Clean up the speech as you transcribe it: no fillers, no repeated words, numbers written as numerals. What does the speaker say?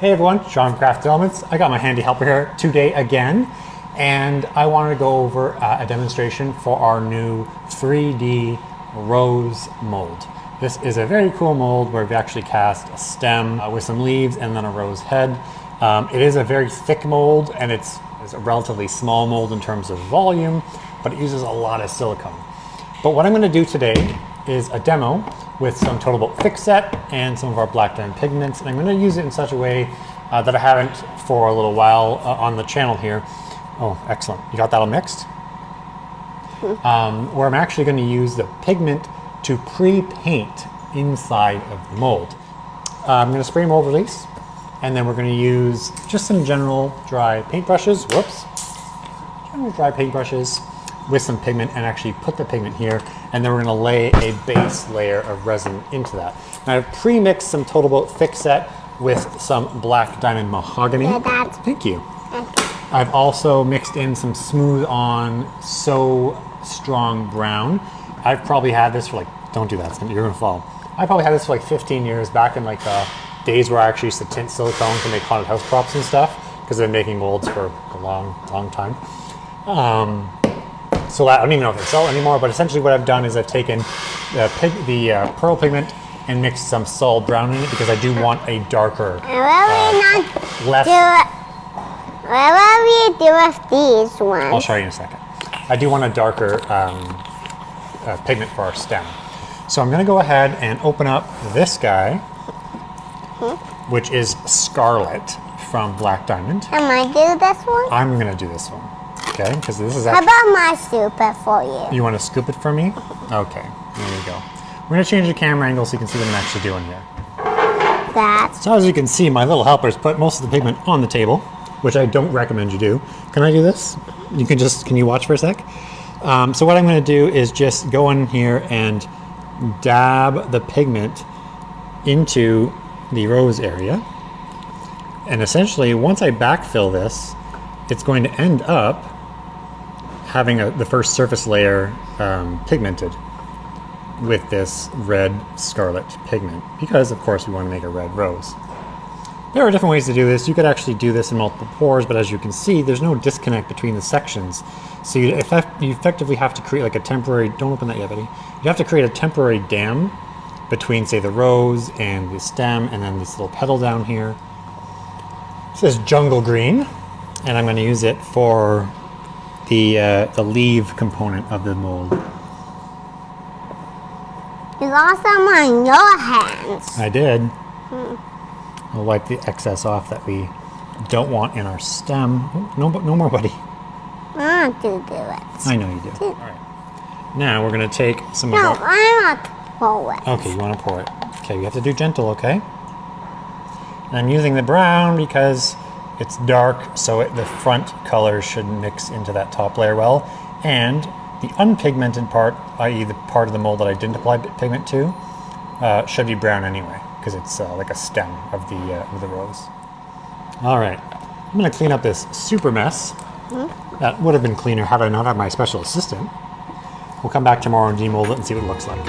Hey everyone, Sean Craft Elements. I got my handy helper here today again, and I wanted to go over a demonstration for our new 3D rose mold. This is a very cool mold where we've actually cast a stem with some leaves and then a rose head. It is a very thick mold, and it's a relatively small mold in terms of volume, but it uses a lot of silicone. But what I'm going to do today is a demo with some Total Boat Thick Set and some of our black diamond pigments, and I'm going to use it in such a way that I haven't for a little while on the channel here. Oh, excellent. You got that all mixed? Where I'm actually going to use the pigment to pre-paint inside of the mold. I'm going to spray mold release, and then we're going to use just some general dry paintbrushes. Whoops. General dry paintbrushes with some pigment, and actually put the pigment here, and then we're going to lay a base layer of resin into that. Now I've pre-mixed some Total Boat Thick Set with some black diamond mahogany. Yeah, Dad. Thank you. I've also mixed in some Smooth On So Strong Brown. I've probably had this for like, don't do that, you're gonna fall. I probably had this for like 15 years, back in like the days where I actually used to tint silicone to make haunted house props and stuff, because I've been making molds for a long time. So I don't even know if they sell anymore, but essentially what I've done is I've taken the pearl pigment and mixed some solid brown in it, because I do want a darker, What will we do with these ones? I'll show you in a second. I do want a darker pigment for our stem. So I'm going to go ahead and open up this guy, which is Scarlet from Black Diamond. Am I do this one? I'm going to do this one. Okay, because this is How actually... about my super for you? You want to scoop it for me? Okay, there you go. We're going to change the camera angle so you can see what I'm actually doing here. So as you can see, my little helpers put most of the pigment on the table, which I don't recommend you do. Can I do this? Can you watch for a sec? So what I'm going to do is just go in here and dab the pigment into the rose area. And essentially, once I backfill this, it's going to end up having the first surface layer pigmented with this red scarlet pigment, because of course we want to make a red rose. There are different ways to do this. You could actually do this in multiple pours, but as you can see, there's no disconnect between the sections. So you effectively have to create like a temporary, don't open that yet, buddy. You have to create a temporary dam between, say, the rose and the stem, and then this little petal down here. This is jungle green, and I'm going to use it for the leaf component of the mold. You got some on your hands. I did. I'll wipe the excess off that we don't want in our stem. Oh, no more, buddy. I want to do it. I know you do. All right. Now we're going to take some of our... I want to pour it. Okay, you want to pour it. Okay, you have to do gentle, okay? And I'm using the brown because it's dark, so the front color should mix into that top layer well. And the unpigmented part, i.e. the part of the mold that I didn't apply pigment to, should be brown anyway, because it's like a stem of the rose. All right, I'm going to clean up this super mess. That would have been cleaner had I not had my special assistant. We'll come back tomorrow and demold it and see what it looks like.